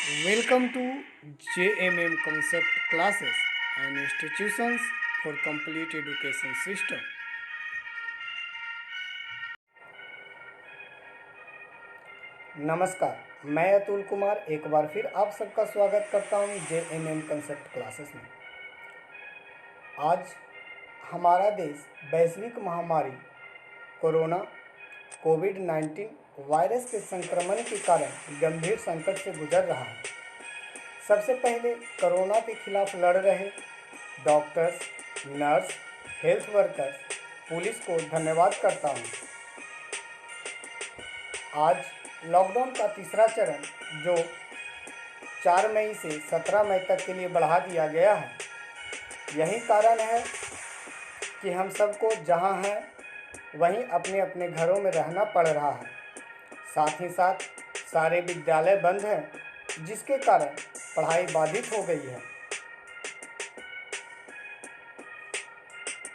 Welcome to JMM Concept Classes and Institutions for Complete Education System. नमस्कार, मैं अतुल कुमार एक बार फिर आप सबका स्वागत करता हूं JMM कंसेप्ट क्लासेस में। आज हमारा देश वैश्विक महामारी कोरोना कोविड-19 वायरस के संक्रमण के कारण गंभीर संकट से गुजर रहा है। सबसे पहले कोरोना के खिलाफ लड़ रहे doctors, nurse, health workers, police को धन्यवाद करता हूँ। आज लॉकडाउन का तीसरा चरण जो 4 मई से 17 मई तक के लिए बढ़ा दिया गया है, यही कारण है कि हम सबको जहाँ हैं वहीं अपने अपने घरों में रहना पड़ रहा है। साथ ही साथ सारे विद्यालय बंद हैं, जिसके कारण पढ़ाई बाधित हो गई है।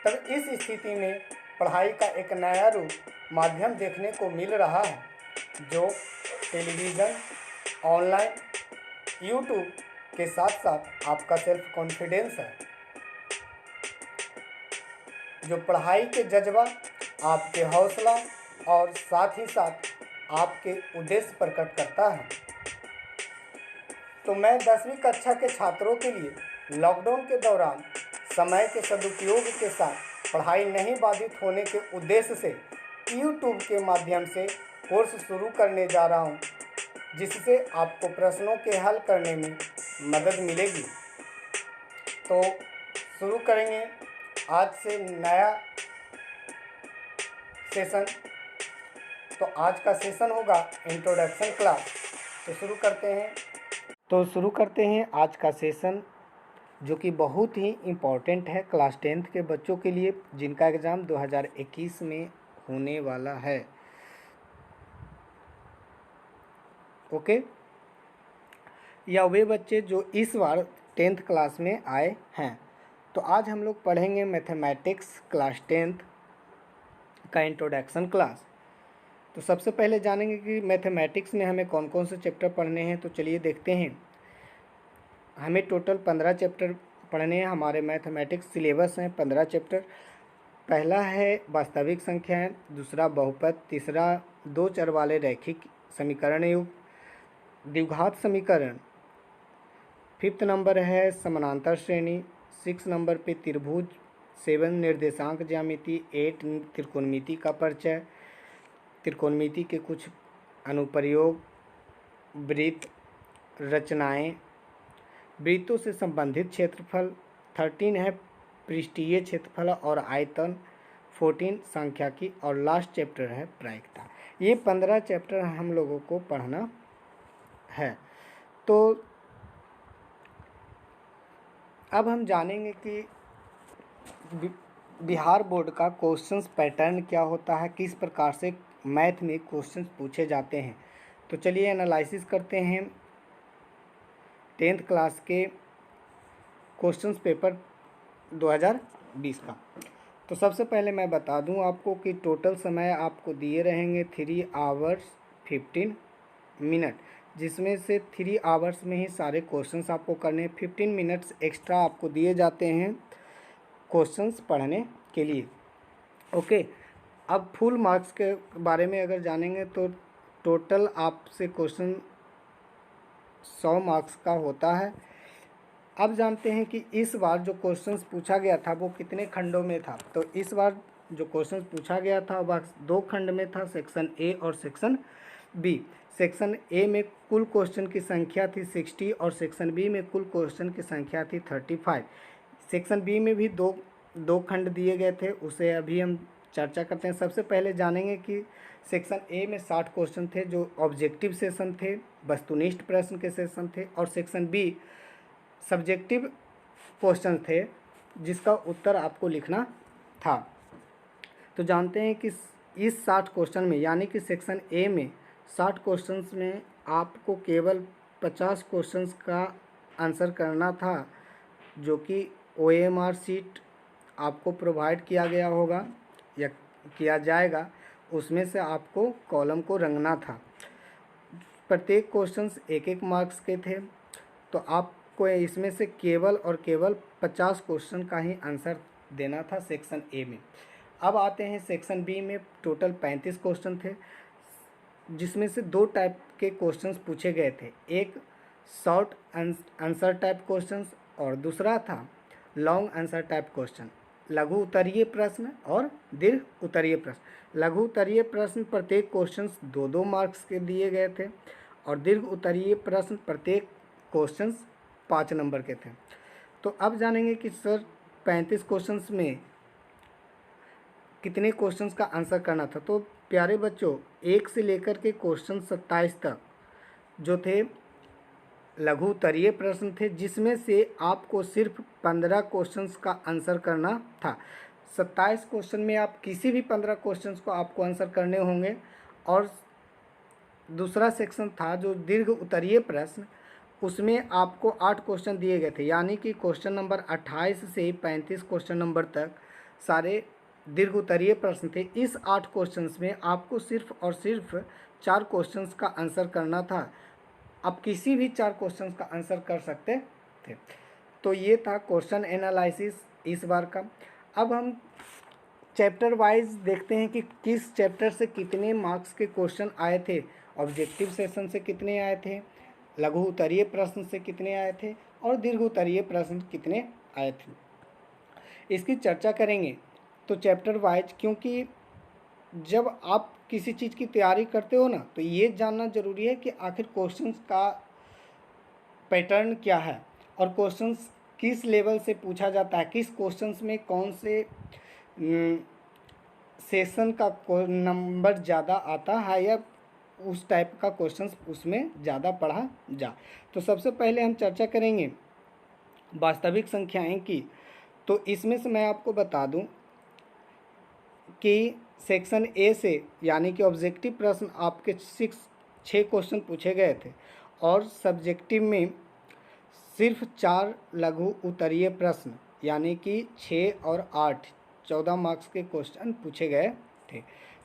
तब इस स्थिति में पढ़ाई का एक नया रूप माध्यम देखने को मिल रहा है, जो टेलीविज़न, ऑनलाइन, यूट्यूब के साथ साथ आपका सेल्फ कॉन्फिडेंस है, जो पढ़ाई के जज्बा, आपके हौसला और साथ ही साथ आपके उद्देश्य प्रकट करता है। तो मैं 10वीं कक्षा के छात्रों के लिए लॉकडाउन के दौरान समय के सदुपयोग के साथ पढ़ाई नहीं बाधित होने के उद्देश्य से यूट्यूब के माध्यम से कोर्स शुरू करने जा रहा हूं, जिससे आपको प्रश्नों के हल करने में मदद मिलेगी। तो शुरू करेंगे आज से नया सेशन। तो आज का सेशन होगा इंट्रोडक्शन क्लास। तो शुरू करते हैं आज का सेशन, जो कि बहुत ही इम्पोर्टेंट है क्लास 10th के बच्चों के लिए, जिनका एग्ज़ाम 2021 में होने वाला है। ओके, या वे बच्चे जो इस बार 10th क्लास में आए हैं। तो आज हम लोग पढ़ेंगे मैथमेटिक्स क्लास 10th का इंट्रोडक्शन क्लास। तो सबसे पहले जानेंगे कि मैथमेटिक्स में हमें कौन कौन से चैप्टर पढ़ने हैं। तो चलिए देखते हैं। हमें टोटल 15 चैप्टर पढ़ने हैं। हमारे मैथमेटिक्स सिलेबस हैं 15 चैप्टर। पहला है वास्तविक संख्याएं, दूसरा बहुपद, तीसरा 2 चर वाले रैखिक समीकरण युग, द्विघात समीकरण, 5th नंबर है समानांतर श्रेणी, 6 नंबर पे त्रिभुज, 7 निर्देशांक ज्यामिति, 8 त्रिकोणमिति का परिचय, त्रिकोणमिति के कुछ अनुप्रयोग, वृत्त, रचनाएं, वृत्तों से संबंधित क्षेत्रफल, 13 है पृष्ठीय क्षेत्रफल और आयतन, 14 सांख्यिकी और लास्ट चैप्टर है प्रायिकता। ये 15 चैप्टर हम लोगों को पढ़ना है। तो अब हम जानेंगे कि बिहार बोर्ड का क्वेश्चंस पैटर्न क्या होता है, किस प्रकार से मैथ में क्वेश्चंस पूछे जाते हैं। तो चलिए एनालिसिस करते हैं 10th क्लास के क्वेश्चंस पेपर 2020 का। तो सबसे पहले मैं बता दूं आपको कि टोटल समय आपको दिए रहेंगे 3 आवर्स 15 मिनट, जिसमें से 3 आवर्स में ही सारे क्वेश्चंस आपको करने हैं। 15 मिनट्स एक्स्ट्रा आपको दिए जाते हैं क्वेश्चंस पढ़ने के लिए। ओके, अब फुल मार्क्स के बारे में अगर जानेंगे तो टोटल आपसे क्वेश्चन 100 मार्क्स का होता है। अब जानते हैं कि इस बार जो क्वेश्चंस पूछा गया था वो कितने खंडों में था। तो इस बार जो क्वेश्चंस पूछा गया था वह 2 खंड में था, सेक्शन ए और सेक्शन बी। सेक्शन ए में कुल क्वेश्चन की संख्या थी 60 और सेक्शन बी में कुल क्वेश्चन की संख्या थी 35। सेक्शन बी में भी दो खंड दिए गए थे, उसे अभी हम चर्चा करते हैं। सबसे पहले जानेंगे कि सेक्शन ए में 60 क्वेश्चन थे जो ऑब्जेक्टिव सेशन थे, वस्तुनिष्ठ प्रश्न के सेशन थे, और सेक्शन बी सब्जेक्टिव क्वेश्चन थे जिसका उत्तर आपको लिखना था। तो जानते हैं कि इस 60 क्वेश्चन में, यानी कि सेक्शन ए में 60 क्वेश्चंस में आपको केवल 50 क्वेश्चंस का आंसर करना था, जो कि OMR शीट आपको प्रोवाइड किया गया होगा या किया जाएगा, उसमें से आपको कॉलम को रंगना था। प्रत्येक क्वेश्चंस एक एक मार्क्स के थे, तो आपको इसमें से केवल और केवल 50 क्वेश्चन का ही आंसर देना था सेक्शन ए में। अब आते हैं सेक्शन बी में, टोटल 35 क्वेश्चन थे, जिसमें से दो टाइप के क्वेश्चंस पूछे गए थे, एक शॉर्ट आंसर टाइप क्वेश्चंस और दूसरा था लॉन्ग आंसर टाइप क्वेश्चन, लघु उत्तरीय प्रश्न और दीर्घ उत्तरीय प्रश्न। लघु उत्तरीय प्रश्न प्रत्येक क्वेश्चंस 2-2 मार्क्स के दिए गए थे और दीर्घ उत्तरीय प्रश्न प्रत्येक क्वेश्चंस 5 नंबर के थे। तो अब जानेंगे कि सर 35 क्वेश्चंस में कितने क्वेश्चंस का आंसर करना था। तो प्यारे बच्चों, 1 से लेकर के क्वेश्चन 27 तक जो थे लघु उत्तरीय प्रश्न थे, जिसमें से आपको सिर्फ 15 क्वेश्चंस का आंसर करना था। 27 क्वेश्चन में आप किसी भी 15 क्वेश्चंस को आपको आंसर करने होंगे। और दूसरा सेक्शन था जो दीर्घ उत्तरीय प्रश्न, उसमें आपको 8 क्वेश्चन दिए गए थे, यानी कि क्वेश्चन नंबर 28 से 35 क्वेश्चन नंबर तक सारे दीर्घ उत्तरीय प्रश्न थे। इस 8 क्वेश्चंस में आपको सिर्फ और सिर्फ 4 क्वेश्चंस का आंसर करना था। आप किसी भी 4 क्वेश्चंस का आंसर कर सकते थे। तो ये था क्वेश्चन एनालिसिस इस बार का। अब हम चैप्टर वाइज देखते हैं कि किस चैप्टर से कितने मार्क्स के क्वेश्चन आए थे, ऑब्जेक्टिव सेशन से कितने आए थे, लघु उत्तरीय प्रश्न से कितने आए थे और दीर्घ उत्तरीय प्रश्न कितने आए थे, इसकी चर्चा करेंगे। तो चैप्टर वाइज, क्योंकि जब आप किसी चीज़ की तैयारी करते हो ना, तो ये जानना ज़रूरी है कि आखिर क्वेश्चंस का पैटर्न क्या है और क्वेश्चंस किस लेवल से पूछा जाता है, किस क्वेश्चंस में कौन से सेशन का नंबर ज़्यादा आता है या उस टाइप का क्वेश्चंस उसमें ज़्यादा पढ़ा जा। तो सबसे पहले हम चर्चा करेंगे वास्तविक संख्याएं की। तो इसमें से मैं आपको बता दूं कि सेक्शन ए से, यानी कि ऑब्जेक्टिव प्रश्न आपके 6 क्वेश्चन पूछे गए थे और सब्जेक्टिव में सिर्फ 4 लघु उत्तरीय प्रश्न, यानी कि 6 और 8 14 मार्क्स के क्वेश्चन पूछे गए थे।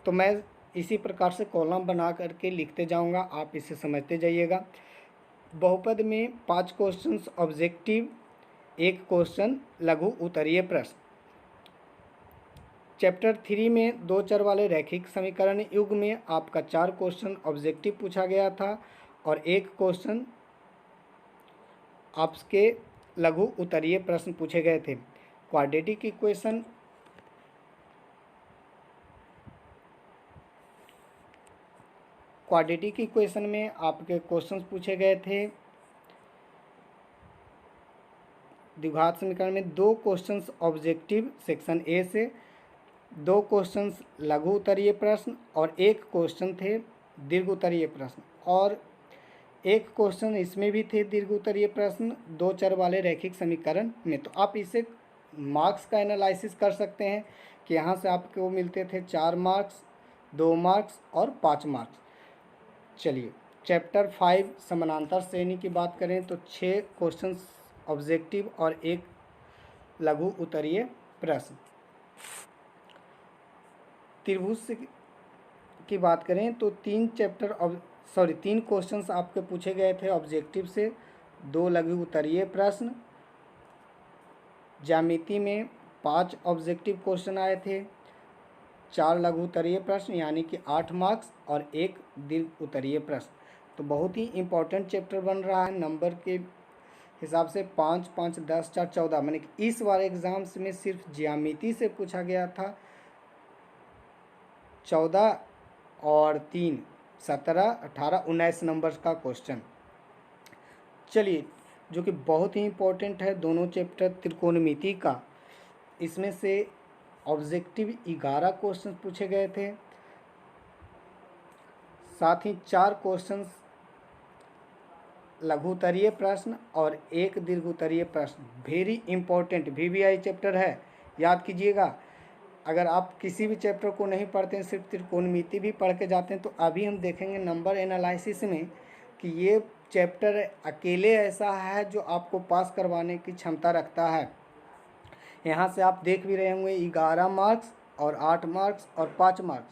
तो मैं इसी प्रकार से कॉलम बना करके लिखते जाऊंगा, आप इसे समझते जाइएगा। बहुपद में 5 क्वेश्चंस ऑब्जेक्टिव, 1 क्वेश्चन लघु उत्तरीय प्रश्न। चैप्टर 3 में 2 चर वाले रैखिक समीकरण युग में आपका 4 क्वेश्चन ऑब्जेक्टिव पूछा गया था और 1 क्वेश्चन आपके लघु उत्तरीय प्रश्न पूछे गए थे। क्वाड्रेटिक इक्वेशन में आपके क्वेश्चंस पूछे गए थे। द्विघात समीकरण में 2 क्वेश्चंस ऑब्जेक्टिव सेक्शन ए से, 2 क्वेश्चंस लघु उत्तरीय प्रश्न और 1 क्वेश्चन थे दीर्घ उत्तरीय प्रश्न, और 1 क्वेश्चन इसमें भी थे दीर्घ उत्तरीय प्रश्न 2 चर वाले रैखिक समीकरण में। तो आप इसे मार्क्स का एनालिसिस कर सकते हैं कि यहाँ से आपको मिलते थे 4 मार्क्स, 2 मार्क्स और 5 मार्क्स। चलिए चैप्टर 5 समानांतर श्रेणी की बात करें तो 6 क्वेश्चंस ऑब्जेक्टिव और 1 लघु उत्तरीय प्रश्न। त्रिभुज की बात करें तो 3 क्वेश्चंस आपके पूछे गए थे ऑब्जेक्टिव से, 2 लघु उत्तरीय प्रश्न। ज्यामिति में 5 ऑब्जेक्टिव क्वेश्चन आए थे, 4 लघु उत्तरीय प्रश्न यानी कि 8 मार्क्स और 1 दीर्घ उत्तरीय प्रश्न। तो बहुत ही इम्पोर्टेंट चैप्टर बन रहा है नंबर के हिसाब से। 5, 5, 10, 4, 14, मैंने इस बार एग्जाम्स में सिर्फ ज्यामिति से पूछा गया था 14 और 3 17, 18, 19 नंबर का क्वेश्चन। चलिए, जो कि बहुत ही इम्पोर्टेंट है दोनों चैप्टर त्रिकोणमिति का, इसमें से ऑब्जेक्टिव 11 क्वेश्चन पूछे गए थे, साथ ही 4 क्वेश्चंस लघु उत्तरीय प्रश्न और 1 दीर्घ उत्तरीय प्रश्न। वेरी इंपॉर्टेंट VVI चैप्टर है, याद कीजिएगा। अगर आप किसी भी चैप्टर को नहीं पढ़ते हैं, सिर्फ त्रिकोणमिति भी पढ़ के जाते हैं, तो अभी हम देखेंगे नंबर एनालिसिस में कि ये चैप्टर अकेले ऐसा है जो आपको पास करवाने की क्षमता रखता है। यहाँ से आप देख भी रहे होंगे 11 मार्क्स और 8 मार्क्स और 5 मार्क्स,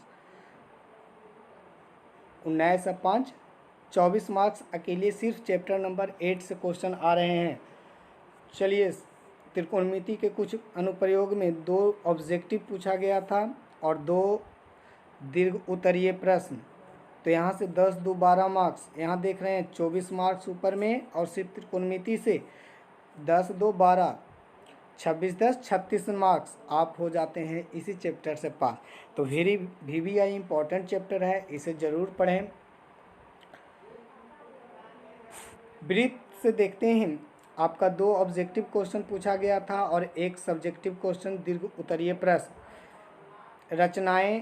19 और 5 24 मार्क्स अकेले सिर्फ चैप्टर नंबर 8 से क्वेश्चन आ रहे हैं। चलिए, त्रिकोणमिति के कुछ अनुप्रयोग में 2 ऑब्जेक्टिव पूछा गया था और 2 दीर्घ उत्तरीय प्रश्न। तो यहाँ से 10 2 12 मार्क्स, यहाँ देख रहे हैं 24 मार्क्स ऊपर में, और सिर्फ त्रिकोणमिति से 10 2 12 26 10 36 मार्क्स आप हो जाते हैं इसी चैप्टर से पास। तो VVI इम्पॉर्टेंट चैप्टर है, इसे ज़रूर पढ़ें। वृत्त से देखते हैं, आपका 2 ऑब्जेक्टिव क्वेश्चन पूछा गया था और 1 सब्जेक्टिव क्वेश्चन दीर्घ उत्तरीय प्रश्न। रचनाएं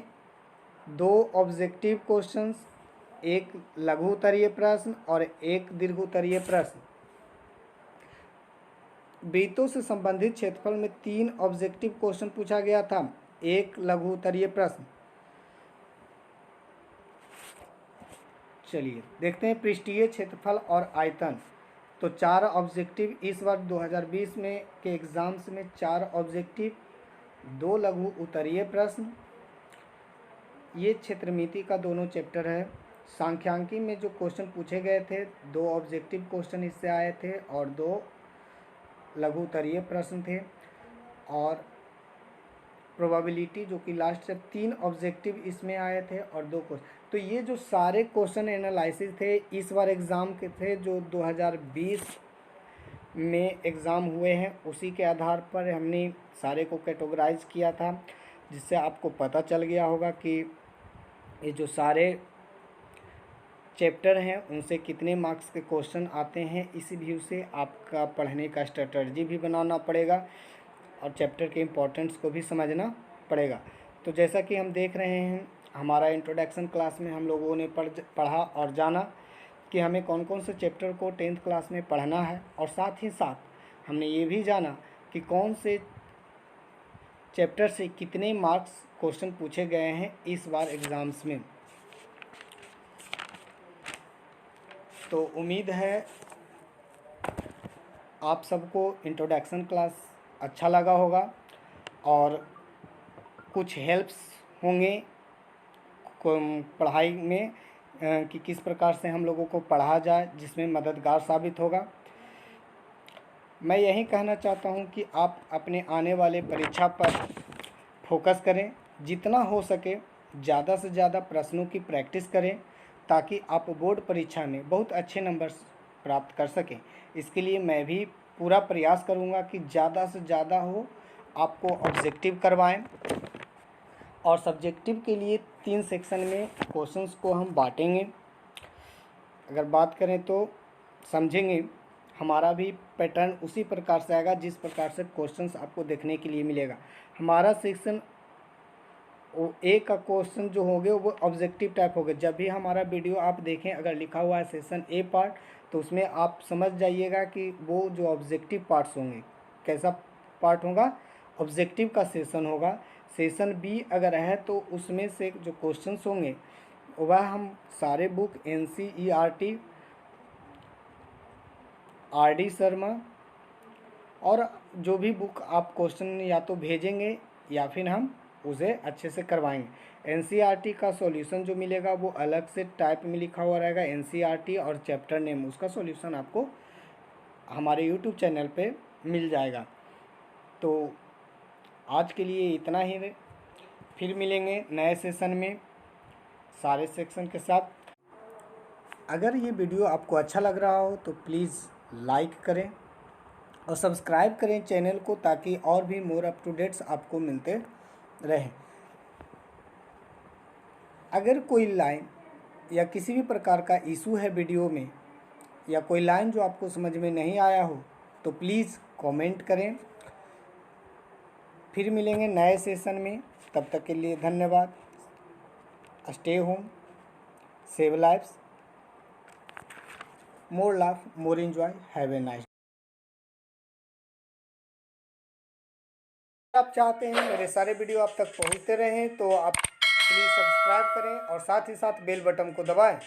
2 ऑब्जेक्टिव क्वेश्चंस, 1 लघु उत्तरीय प्रश्न और 1 दीर्घ उत्तरीय प्रश्न। वृत्तों से संबंधित क्षेत्रफल में 3 ऑब्जेक्टिव क्वेश्चन पूछा गया था, 1 लघु उत्तरीय प्रश्न। चलिए देखते हैं पृष्ठीय क्षेत्रफल और आयतन। तो 4 ऑब्जेक्टिव इस वर्ष 2020 में के एग्ज़ाम्स में 4 ऑब्जेक्टिव, 2 लघु उत्तरीय प्रश्न। ये क्षेत्रमिति का दोनों चैप्टर है। सांख्यिकी में जो क्वेश्चन पूछे गए थे, 2 ऑब्जेक्टिव क्वेश्चन इससे आए थे और 2 लघु उत्तरीय प्रश्न थे। और प्रोबेबिलिटी जो कि लास्ट से 3 ऑब्जेक्टिव इसमें आए थे और 2 क्वेश्चन। तो ये जो सारे क्वेश्चन एनालिसिस थे इस बार एग्ज़ाम के थे जो 2020 में एग्ज़ाम हुए हैं, उसी के आधार पर हमने सारे को कैटेगराइज किया था, जिससे आपको पता चल गया होगा कि ये जो सारे चैप्टर हैं उनसे कितने मार्क्स के क्वेश्चन आते हैं। इसी व्यू से आपका पढ़ने का स्ट्रेटजी भी बनाना पड़ेगा और चैप्टर के इम्पोर्टेंस को भी समझना पड़ेगा। तो जैसा कि हम देख रहे हैं, हमारा इंट्रोडक्शन क्लास में हम लोगों ने पढ़ा और जाना कि हमें कौन कौन से चैप्टर को 10th क्लास में पढ़ना है, और साथ ही साथ हमने ये भी जाना कि कौन से चैप्टर से कितने मार्क्स क्वेश्चन पूछे गए हैं इस बार एग्ज़ाम्स में। तो उम्मीद है आप सबको इंट्रोडक्शन क्लास अच्छा लगा होगा और कुछ हेल्प्स होंगे पढ़ाई में कि किस प्रकार से हम लोगों को पढ़ा जाए, जिसमें मददगार साबित होगा। मैं यही कहना चाहता हूं कि आप अपने आने वाले परीक्षा पर फोकस करें, जितना हो सके ज़्यादा से ज़्यादा प्रश्नों की प्रैक्टिस करें, ताकि आप बोर्ड परीक्षा में बहुत अच्छे नंबर्स प्राप्त कर सकें। इसके लिए मैं भी पूरा प्रयास करूंगा कि ज़्यादा से ज़्यादा हो, आपको ऑब्जेक्टिव करवाएं। और सब्जेक्टिव के लिए 3 सेक्शन में क्वेश्चंस को हम बांटेंगे। अगर बात करें तो समझेंगे, हमारा भी पैटर्न उसी प्रकार से आएगा जिस प्रकार से क्वेश्चंस आपको देखने के लिए मिलेगा। हमारा सेक्शन ए का क्वेश्चन जो होंगे वो ऑब्जेक्टिव टाइप होंगे। जब भी हमारा वीडियो आप देखें, अगर लिखा हुआ है सेशन ए पार्ट, तो उसमें आप समझ जाइएगा कि वो जो ऑब्जेक्टिव पार्ट्स होंगे, कैसा पार्ट होगा, ऑब्जेक्टिव का सेशन होगा। सेशन बी अगर है तो उसमें से जो क्वेश्चंस होंगे वह हम सारे बुक NCERT, RD शर्मा और जो भी बुक आप क्वेश्चन या तो भेजेंगे या फिर हम उसे अच्छे से करवाएंगे। NCERT का सॉल्यूशन जो मिलेगा वो अलग से टाइप में लिखा हुआ रहेगा, NCERT और चैप्टर नेम, उसका सॉल्यूशन आपको हमारे YouTube चैनल पे मिल जाएगा। तो आज के लिए इतना ही, फिर मिलेंगे नए सेशन में सारे सेक्शन के साथ। अगर ये वीडियो आपको अच्छा लग रहा हो तो प्लीज़ लाइक करें और सब्सक्राइब करें चैनल को, ताकि और भी मोर अप टू डेट्स आपको मिलते रहें। अगर कोई लाइन या किसी भी प्रकार का इशू है वीडियो में, या कोई लाइन जो आपको समझ में नहीं आया हो, तो प्लीज़ कमेंट करें। फिर मिलेंगे नए सेशन में, तब तक के लिए धन्यवाद। Stay home, save lives, more laugh, more enjoy, have a nice. आप चाहते हैं मेरे सारे वीडियो आप तक पहुंचते रहें तो आप प्लीज़ सब्सक्राइब करें और साथ ही साथ बेल बटन को दबाएं।